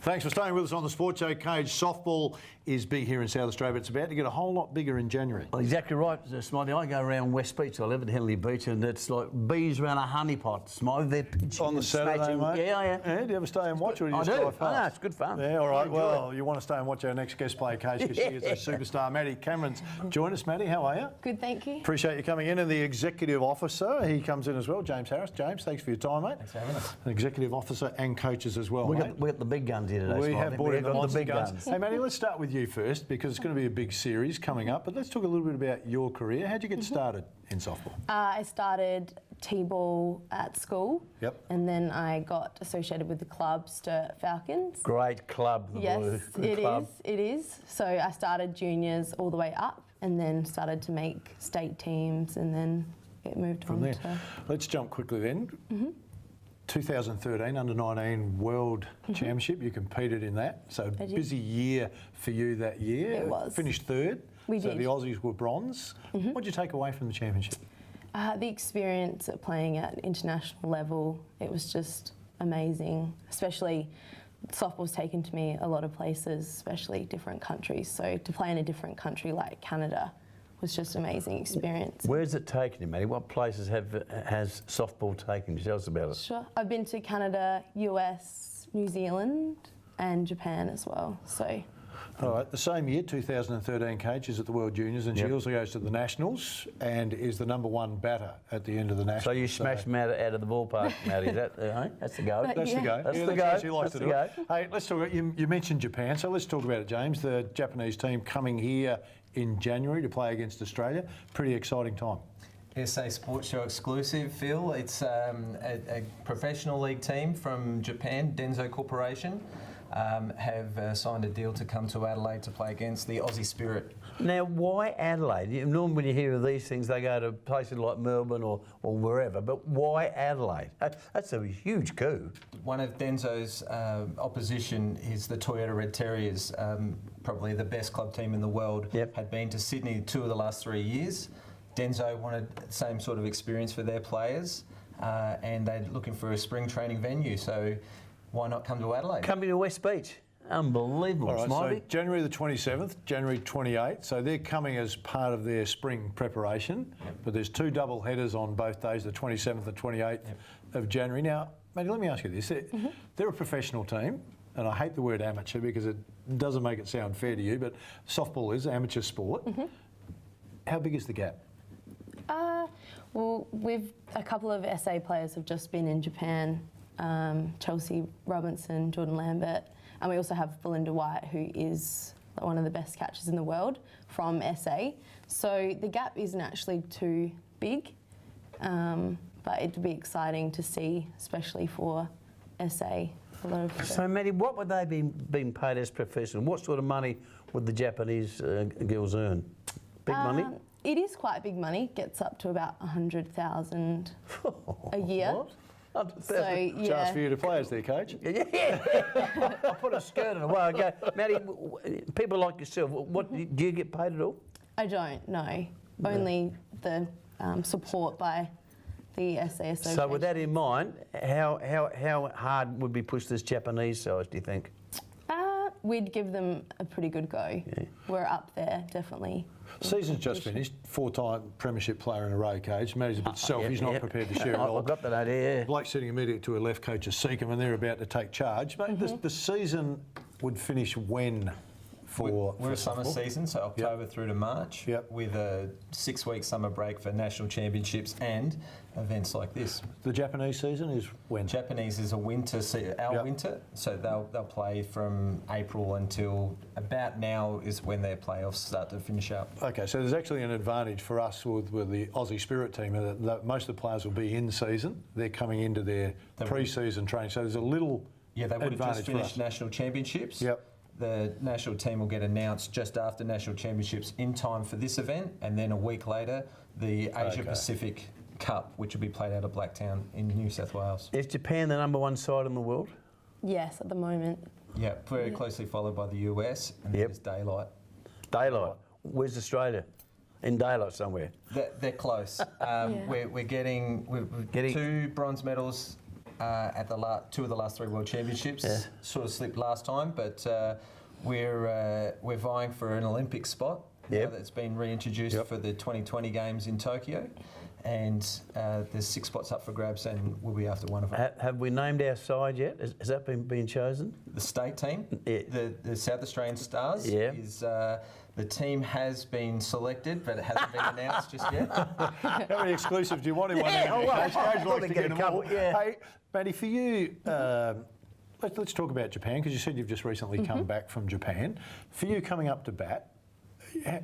Thanks for staying with us on the Sports Show. Cage softball is big here in South Australia, but it's about to get a whole lot bigger in January. Well, exactly right, Smiley. I go around West Beach. I live at Henley Beach, and it's like bees around a honeypot. Smiley, they're pitching On the Saturday, smashing. mate? Yeah. Do you ever stay and watch, or do you I just do. drive past? No, it's good fun. Yeah, all right. Well, you want to stay and watch our next guest play, Cage, because she is a superstar. Maddie Cameron's joined us. Maddie, how are you? Good, thank you. Appreciate you coming in. And the executive officer, he comes in as well, James Harris. James, thanks for your time, mate. Thanks for having us. An executive officer and coaches as well, We mate. got the big guns here today, We Smiley. have brought in the monster big guns. Hey, Maddie, let's start with you first, because it's going to be a big series coming up. But let's talk a little bit about your career. How'd you get started in softball? I started T-ball at school. Yep. And then I got associated with the club, Sturt Falcons. Great club. The Yes, Blue club. it is. So I started juniors all the way up and then started to make state teams and then it moved From on there. to... Let's jump quickly then. 2013 Under-19 World Championship, you competed in that. So I did. busy year for you that year. It was. Finished third. We so did. the Aussies were bronze. What did you take away from the championship? The experience of playing at international level, it was just amazing, especially softball's taken to me a lot of places, especially different countries. So to play in a different country like Canada was just an amazing experience. Where's it taken you, Maddie? What places has softball taken you? Tell us about it. Sure. I've been to Canada, US, New Zealand and Japan as well. So All right, the same year, 2013, Cage is at the World Juniors, and she also goes to the Nationals and is the #1 batter at the end of the Nationals. So you smashed them out of the ballpark, Maddie. Is that, that's the go. That's the go. That's Yeah, the that's how go. she likes to do it. Hey, let's talk about, you mentioned Japan, so let's talk about it, James. The Japanese team coming here in January to play against Australia. Pretty exciting time. SA Sports Show exclusive, Phil. It's a professional league team from Japan, Denso Corporation, have signed a deal to come to Adelaide to play against the Aussie Spirit. Now, why Adelaide? Normally when you hear of these things, they go to places like Melbourne or wherever, but why Adelaide? That's a huge coup. One of Denso's opposition is the Toyota Red Terriers, probably the best club team in the world. Yep. Had been to Sydney 2 of the last 3 years. Denso wanted the same sort of experience for their players, and they're looking for a spring training venue, so why not come to Adelaide? Coming to West Beach. Unbelievable, All right, Smiley. so January the 27th, January 28th, so they're coming as part of their spring preparation, but there's 2 double headers on both days, the 27th and 28th of January. Now, Matty, let me ask you this. They're a professional team, and I hate the word amateur because it doesn't make it sound fair to you, but softball is amateur sport. How big is the gap? well, a couple of SA players have just been in Japan, Chelsea Robinson, Jordan Lambert, and we also have Belinda White, who is one of the best catchers in the world from SA. So the gap isn't actually too big, but it'd be exciting to see, especially for SA. So, Maddie, what would they be being paid as professional? What sort of money would the Japanese girls earn? Big money? It is quite big money. Gets up to about 100,000 a year. What? So Chance yeah, for you to play as their coach? Yeah. I put a skirt on a while ago. Maddie, people like yourself, what do you get paid at all? I don't know. Only the support by the SA Association. So with that in mind, how hard would we push this Japanese side, do you think? We'd give them a pretty good go. Yeah. We're up there, definitely. Season's just finished. 4-time premiership player in a row, Cage. Matty's a bit selfish, not prepared to share it all. I've got that idea, yeah. Blake sitting immediately to her left, coach is Seacombe, and they're about to take charge. Mate, the season would finish when for We're a summer softball? season, so October through to March, with a 6-week summer break for national championships and events like this. The Japanese season is when? Japanese is a winter, winter, so they'll play from April until about now is when their playoffs start to finish up. Okay, so there's actually an advantage for us with the Aussie Spirit team that most of the players will be in season. They're coming into their pre-season training, so there's a little they would have just finished us. national championships. Yep. The national team will get announced just after national championships in time for this event, and then a week later, the Asia Pacific Cup, which will be played out of Blacktown in New South Wales. Is Japan the #1 side in the world? Yes, at the moment. Yeah, very closely followed by the US, and there's Daylight. Daylight. Where's Australia? In daylight somewhere. They're close. We're getting 2 bronze medals at the two of the last 3 World Championships. Yeah. Sort of slipped last time, but we're vying for an Olympic spot. Yep. That's been reintroduced for the 2020 Games in Tokyo. And there's 6 spots up for grabs, and we'll be after one of them. Have we named our side yet? Has that been chosen? The state tean, Yeah. the South Australian Stars, Yeah. is the team has been selected, but it hasn't been announced just yet. How many exclusives do you want in one? Yeah, evening? well, Coach I've likes got to to get get a them couple, all. yeah. Hey, Maddie, for you, let's talk about Japan, because you said you've just recently come back from Japan. For you coming up to bat,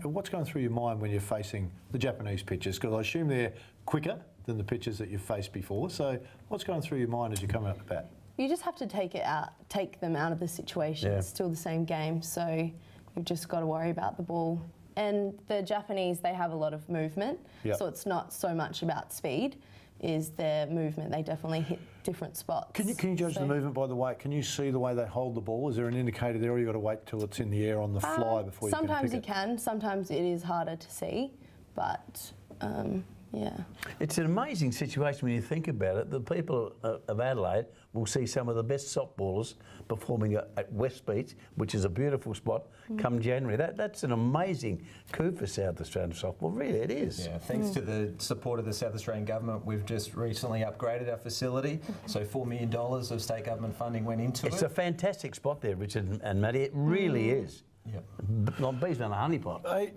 what's going through your mind when you're facing the Japanese pitchers? Because I assume they're quicker than the pitchers that you've faced before. So what's going through your mind as you're coming up to bat? You just have to take them out of the situation. Yeah. It's still the same game, so you've just got to worry about the ball. And the Japanese, they have a lot of movement, Yep. so it's not so much about speed, is their movement. They definitely hit different spots. Can you judge the movement by the way? Can you see the way they hold the ball? Is there an indicator there, or you've got to wait till it's in the air on the fly before you can Sometimes pick you it? can, sometimes it is harder to see, but yeah. It's an amazing situation when you think about it. The people of Adelaide will see some of the best softballers performing at West Beach, which is a beautiful spot, come January. That's an amazing coup for South Australian softball. Really, it is. Yeah, thanks to the support of the South Australian government, we've just recently upgraded our facility. So $4 million of state government funding went into It's it. a fantastic spot there, Richard and Matty. It really is. Yep. Like bees on a honeypot. Hey,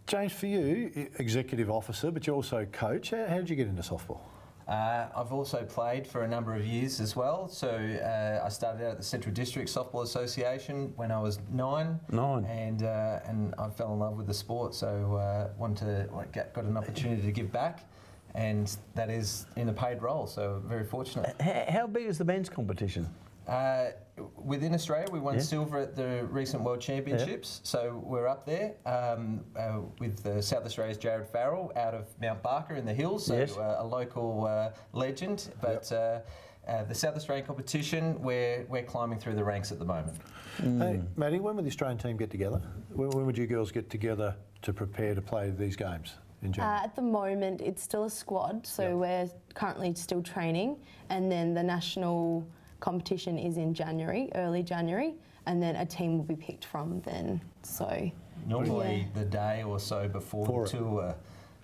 James, for you, executive officer, but you're also coach. How did you get into softball? I've also played for a number of years as well. So I started out at the Central District Softball Association when I was 9. And I fell in love with the sport. So got an opportunity to give back, and that is in a paid role. So very fortunate. How big is the men's competition? Within Australia, we won silver at the recent World Championships, so we're up there with South Australia's Jared Farrell out of Mount Barker in the hills, so a local legend. But the South Australian competition, we're climbing through the ranks at the moment. Hey, Maddie, when will the Australian team get together? When would you girls get together to prepare to play these games in January? At the moment, it's still a squad, so we're currently still training, and then the national competition is in January, early January, and then a team will be picked from then. So Normally the day or so before the tour,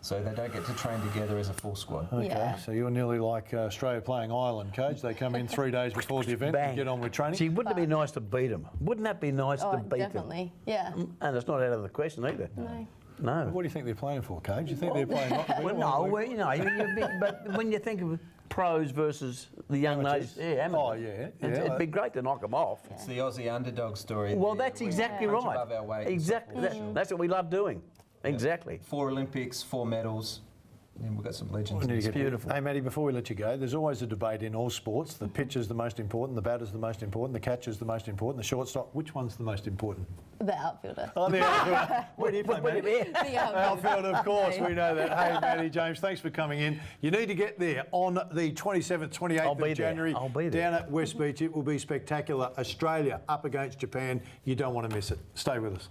so they don't get to train together as a full squad. Okay, yeah. so you're nearly like Australia playing Ireland, coach. They come in 3 days before the event and get on with training. Gee, wouldn't it be nice to beat them? Wouldn't that be nice to beat definitely, yeah. them? And it's not out of the question either. No. No. What do you think they're playing for, coach? Do you think they're playing not to beat Well, them? no, well, you know, but when you think of pros versus the young ladies, amateurs. Oh, yeah. It'd be great to knock them off. It's the Aussie underdog story. Well, that's exactly Punch right. above our weight in Exactly. softball. That's what we love doing. Exactly. 4 Olympics, 4 medals, and we've got some legends. We need to in get this. beautiful. Hey, Maddie, before we let you go, there's always a debate in all sports. The pitcher's the most important, the batter's the most important, the catcher's the most important, the shortstop. Which one's the most important? The outfielder. Oh, the outfielder. Where do you play, Maddie? The Outfield, of course, we know that. Hey, Maddie, James, thanks for coming in. You need to get there on the 27th, 28th of January. I'll be there. Down at West Beach. It will be spectacular. Australia up against Japan. You don't want to miss it. Stay with us.